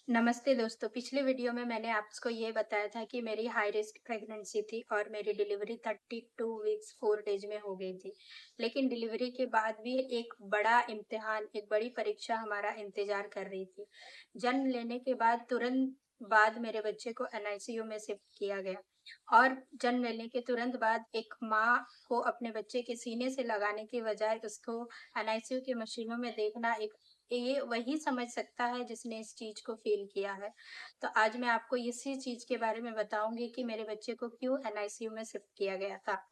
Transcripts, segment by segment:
नमस्ते दोस्तों, पिछले वीडियो में मैंने आपको ये बताया था कि मेरी हाई रिस्क प्रेगनेंसी थी और मेरी डिलीवरी 32 वीक्स 4 डेज में हो गई थी। लेकिन डिलीवरी के बाद भी एक बड़ा इम्तिहान, एक बड़ी परीक्षा हमारा इंतजार कर रही थी। जन्म लेने के बाद तुरंत बाद मेरे बच्चे को एनआईसीयू में शिफ्ट किया गया और जन्म लेने के तुरंत बाद एक माँ को अपने बच्चे के सीने से लगाने की बजाय उसको एनआईसीयू की मशीनों में देखना एक ये वही समझ सकता है जिसने इस चीज को फील किया है। तो आज मैं आपको इसी चीज के बारे में बताऊंगी कि मेरे बच्चे को क्यों एनआईसीयू में शिफ्ट किया गया था।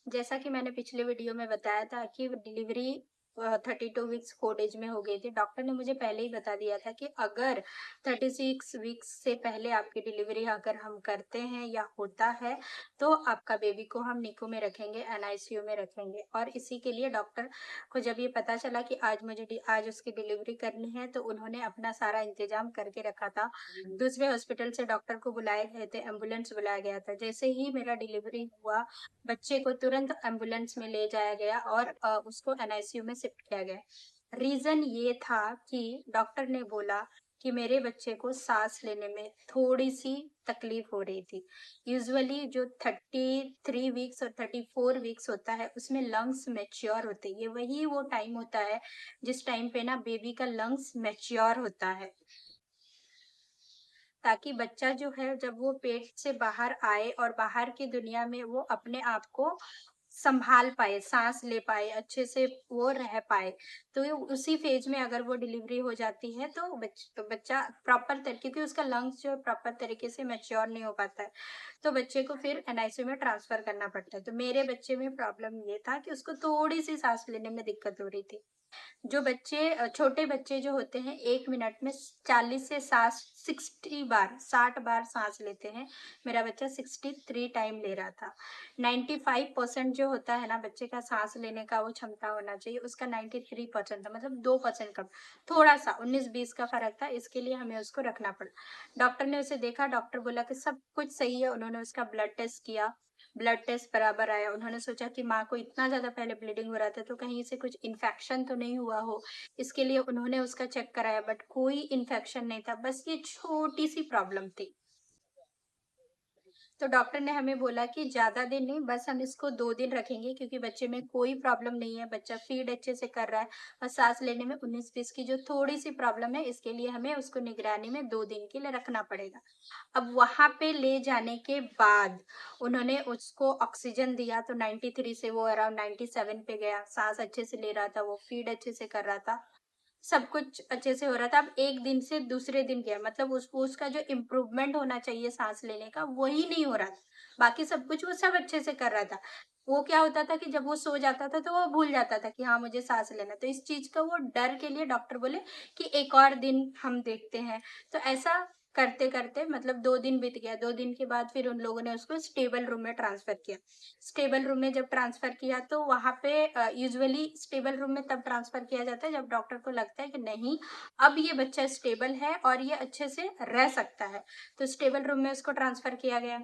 जैसा कि मैंने पिछले वीडियो में बताया था कि डिलीवरी 32 वीक्स 4 डेज में हो गई थी। डॉक्टर ने मुझे पहले ही बता दिया था कि अगर 36 वीक्स से पहले आपकी डिलीवरी अगर हम करते हैं या होता है तो आपका बेबी को हम निकू में रखेंगे, एनआईसीयू में रखेंगे। और इसी के लिए डॉक्टर को जब ये पता चला कि आज उसकी डिलीवरी करनी है तो उन्होंने अपना सारा इंतजाम करके रखा था। दूसरे हॉस्पिटल से डॉक्टर को बुलाए गए थे, एम्बुलेंस बुलाया गया था। जैसे ही मेरा डिलीवरी हुआ, बच्चे को तुरंत एम्बुलेंस में ले जाया गया और उसको एनआईसीयू में शिफ्ट किया गया। रीजन ये था कि डॉक्टर ने बोला कि मेरे बच्चे को सांस लेने में थोड़ी सी तकलीफ हो रही थी। यूजुअली जो 33 वीक्स और 34 वीक्स होता है उसमें लंग्स मैच्योर होते हैं। ये वही वो टाइम होता है जिस टाइम पे ना बेबी का लंग्स मैच्योर होता है, ताकि बच्चा जो है जब वो पेट से बाहर आए और बाहर की दुनिया में वो अपने आप को संभाल पाए, सांस ले पाए, अच्छे से वो रह पाए। तो उसी फेज में अगर वो डिलीवरी हो जाती है तो बच्चा प्रॉपर तरीके, क्योंकि उसका लंग्स जो है प्रॉपर तरीके से मैच्योर नहीं हो पाता है, तो बच्चे को फिर एनआईसीयू में ट्रांसफर करना पड़ता है। तो मेरे बच्चे में प्रॉब्लम ये था कि उसको थोड़ी सी सांस लेने में दिक्कत हो रही थी। जो बच्चे छोटे बच्चे जो होते हैं 1 मिनट में 40 से 60 बार सांस लेते हैं। मेरा बच्चा 63 टाइम ले रहा था। 95% जो होता है ना बच्चे का सांस लेने का वो क्षमता होना चाहिए, उसका 93% था, मतलब 2% कम। थोड़ा सा 19-20 का फर्क था, इसके लिए हमें उसको रखना पड़ा। डॉक्टर ने उसे देखा, डॉक्टर बोला कि सब कुछ सही है। उन्होंने उसका ब्लड टेस्ट किया, ब्लड टेस्ट बराबर आया। उन्होंने सोचा कि माँ को इतना ज़्यादा पहले ब्लीडिंग हो रहा था तो कहीं से कुछ इन्फेक्शन तो नहीं हुआ हो, इसके लिए उन्होंने उसका चेक कराया, बट कोई इन्फेक्शन नहीं था, बस ये छोटी सी प्रॉब्लम थी। तो डॉक्टर ने हमें बोला कि ज़्यादा दिन नहीं, बस हम इसको 2 दिन रखेंगे क्योंकि बच्चे में कोई प्रॉब्लम नहीं है, बच्चा फीड अच्छे से कर रहा है। बस सांस लेने में 19-20 की जो थोड़ी सी प्रॉब्लम है, इसके लिए हमें उसको निगरानी में 2 दिन के लिए रखना पड़ेगा। अब वहां पे ले जाने के बाद उन्होंने उसको ऑक्सीजन दिया तो 93 से वो अराउंड 97 पे गया। सांस अच्छे से ले रहा था, वो फीड अच्छे से कर रहा था, सब कुछ अच्छे से हो रहा था। अब एक दिन से दूसरे दिन गया, मतलब उसको उसका जो इम्प्रूवमेंट होना चाहिए सांस लेने का वही नहीं हो रहा था। बाकी सब कुछ वो सब अच्छे से कर रहा था। वो क्या होता था कि जब वो सो जाता था तो वो भूल जाता था कि हाँ मुझे सांस लेना, तो इस चीज का वो डर के लिए डॉक्टर बोले कि एक और दिन हम देखते हैं। तो ऐसा करते करते मतलब 2 दिन बीत गया। 2 दिन के बाद फिर उन लोगों ने उसको स्टेबल रूम में ट्रांसफर किया। स्टेबल रूम में जब ट्रांसफर किया तो वहां पे यूजुअली स्टेबल रूम में तब ट्रांसफर किया जाता है जब डॉक्टर को लगता है कि नहीं, अब ये बच्चा स्टेबल है और ये अच्छे से रह सकता है। तो स्टेबल रूम में उसको ट्रांसफर किया गया।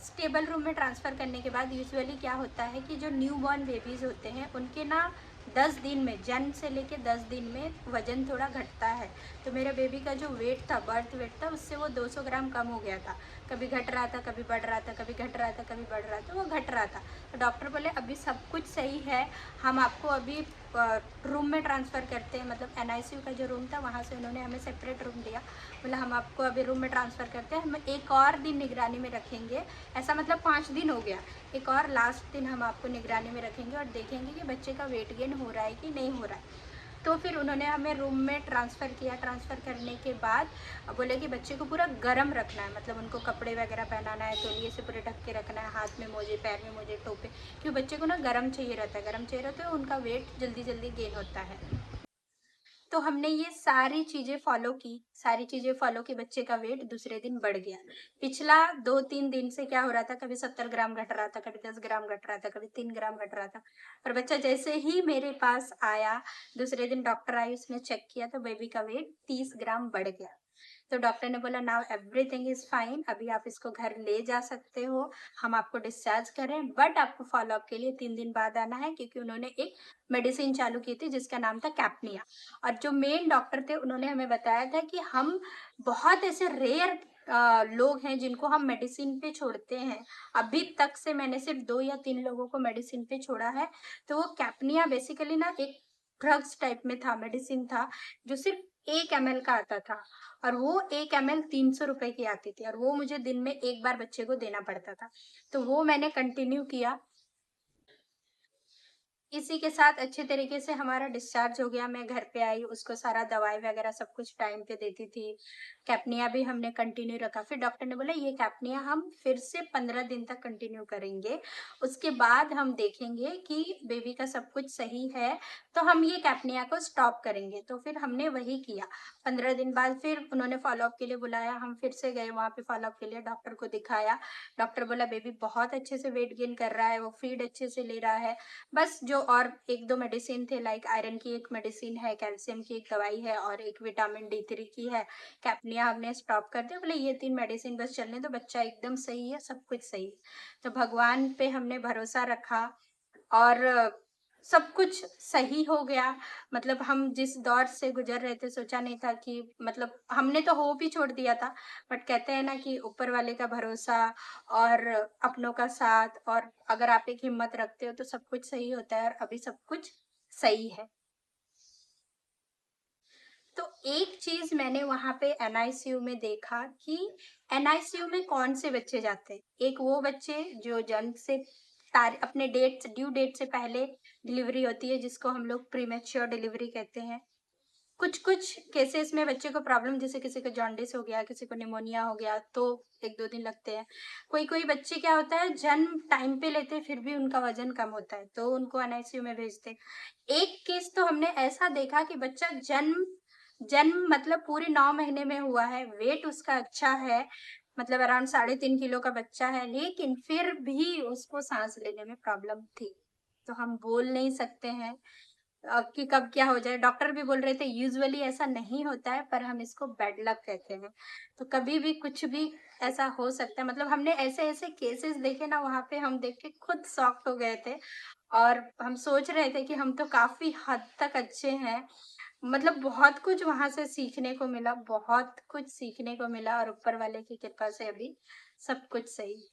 स्टेबल रूम में ट्रांसफ़र करने के बाद यूजुअली क्या होता है कि जो न्यू बॉर्न बेबीज़ होते हैं उनके ना 10 दिन में, जन्म से लेके 10 दिन में वज़न थोड़ा घटता है। तो मेरे बेबी का जो वेट था, बर्थ वेट था, उससे वो 200 ग्राम कम हो गया था। कभी घट रहा था, कभी बढ़ रहा था, कभी घट रहा था, कभी बढ़ रहा था, वो घट रहा था। तो डॉक्टर बोले अभी सब कुछ सही है, हम आपको अभी रूम में ट्रांसफ़र करते हैं। मतलब एनआईसीयू का जो रूम था वहाँ से उन्होंने हमें सेपरेट रूम दिया। बोला हम आपको अभी रूम में ट्रांसफ़र करते हैं, हम एक और दिन निगरानी में रखेंगे। ऐसा मतलब 5 दिन हो गया, एक और लास्ट दिन हम आपको निगरानी में रखेंगे और देखेंगे कि बच्चे का वेट गेन हो रहा है कि नहीं हो रहा है। तो फिर उन्होंने हमें रूम में ट्रांसफ़र किया। ट्रांसफ़र करने के बाद बोले कि बच्चे को पूरा गर्म रखना है, मतलब उनको कपड़े वगैरह पहनाना है, तौलिए से पूरे ढक के रखना है, हाथ में मोजे, पैर में मोजे, टोपे, क्योंकि बच्चे को ना गर्म चाहिए रहता है। गर्म चाहिए रहता है, उनका वेट जल्दी जल्दी गेन होता है। तो हमने ये सारी चीज़ें फ़ॉलो की, सारी चीज़ें फ़ॉलो की, बच्चे का वेट दूसरे दिन बढ़ गया। पिछला 2-3 दिन से क्या हो रहा था, कभी 70 ग्राम घट रहा था, कभी 10 ग्राम घट रहा था, कभी 3 ग्राम घट रहा था। और बच्चा जैसे ही मेरे पास आया, दूसरे दिन डॉक्टर आई, उसने चेक किया तो बेबी का वेट 30 ग्राम बढ़ गया। तो डॉक्टर ने बोला नाउ एवरीथिंग इज फाइन, अभी आप इसको घर ले जा सकते हो, हम आपको डिस्चार्ज करें, बट आपको फॉलोअप के लिए 3 दिन बाद आना है, क्योंकि उन्होंने एक मेडिसिन चालू की थी जिसका नाम था कैप्निया। और जो मेन डॉक्टर थे उन्होंने हमें बताया था कि हम बहुत ऐसे रेयर लोग हैं जिनको हम मेडिसिन पे छोड़ते हैं। अभी तक से मैंने सिर्फ 2 या 3 लोगों को मेडिसिन पे छोड़ा है। तो वो कैप्निया बेसिकली ना एक ड्रग्स टाइप में था, मेडिसिन था, जो सिर्फ 1 ml का आता था, और वो 1 ml 300 रुपए की आती थी, और वो मुझे दिन में एक बार बच्चे को देना पड़ता था। तो वो मैंने कंटिन्यू किया। इसी के साथ अच्छे तरीके से हमारा डिस्चार्ज हो गया। मैं घर पे आई, उसको सारा दवाई वगैरह सब कुछ टाइम पे देती थी। कैप्निया भी हमने कंटिन्यू रखा। फिर डॉक्टर ने बोला ये कैप्निया हम फिर से 15 दिन तक कंटिन्यू करेंगे, उसके बाद हम देखेंगे कि बेबी का सब कुछ सही है तो हम ये कैप्निया को स्टॉप करेंगे। तो फिर हमने वही किया। 15 दिन बाद फिर उन्होंने फॉलोअप के लिए बुलाया, हम फिर से गए वहाँ पे फॉलोअप के लिए, डॉक्टर को दिखाया। डॉक्टर बोला बेबी बहुत अच्छे से वेट गेन कर रहा है, वो फीड अच्छे से ले रहा है, बस जो और 1-2 मेडिसिन थे, लाइक आयरन की एक मेडिसिन है, कैल्शियम की एक दवाई है, और एक विटामिन D3 की है, कैप्निया हमने स्टॉप कर दिया। बोले ये 3 मेडिसिन बस चलने दो, बच्चा एकदम सही है, सब कुछ सही है। तो भगवान पे हमने भरोसा रखा और सब कुछ सही हो गया। मतलब हम जिस दौर से गुजर रहे थे सोचा नहीं था कि, मतलब हमने तो होप ही छोड़ दिया था, बट कहते हैं ना कि ऊपर वाले का भरोसा और अपनों का साथ, और अगर आप एक हिम्मत रखते हो तो सब कुछ सही होता है, और अभी सब कुछ सही है। तो एक चीज मैंने वहां पे NICU में देखा कि NICU में कौन से बच्चे जाते हैं। एक वो बच्चे जो जन्म से अपने ड्यू डेट से पहले डिलीवरी होती है, जिसको हम लोग प्रीमेच्योर डिलीवरी कहते हैं। कुछ कुछ केसेस में बच्चे को प्रॉब्लम, जैसे किसी को जॉन्डिस हो गया, किसी को निमोनिया हो गया, तो 1-2 दिन लगते हैं। कोई कोई बच्चे क्या होता है जन्म टाइम पे लेते हैं फिर भी उनका वजन कम होता है, तो उनको NICU में भेजते हैं। एक केस तो हमने ऐसा देखा कि बच्चा जन्म जन्म मतलब पूरे 9 महीने में हुआ है, वेट उसका अच्छा है, मतलब अराउंड 3.5 किलो का बच्चा है, लेकिन फिर भी उसको सांस लेने में प्रॉब्लम थी। तो हम बोल नहीं सकते हैं कि कब क्या हो जाए। डॉक्टर भी बोल रहे थे यूजुअली ऐसा नहीं होता है, पर हम इसको बैड लक कहते हैं। तो कभी भी कुछ भी ऐसा हो सकता है। मतलब हमने ऐसे ऐसे केसेस देखे ना, वहां पे हम देख के खुद शॉक्ड हो गए थे, और हम सोच रहे थे कि हम तो काफी हद तक अच्छे हैं। मतलब बहुत कुछ वहां से सीखने को मिला, बहुत कुछ सीखने को मिला, और ऊपर वाले की कृपा से अभी सब कुछ सही।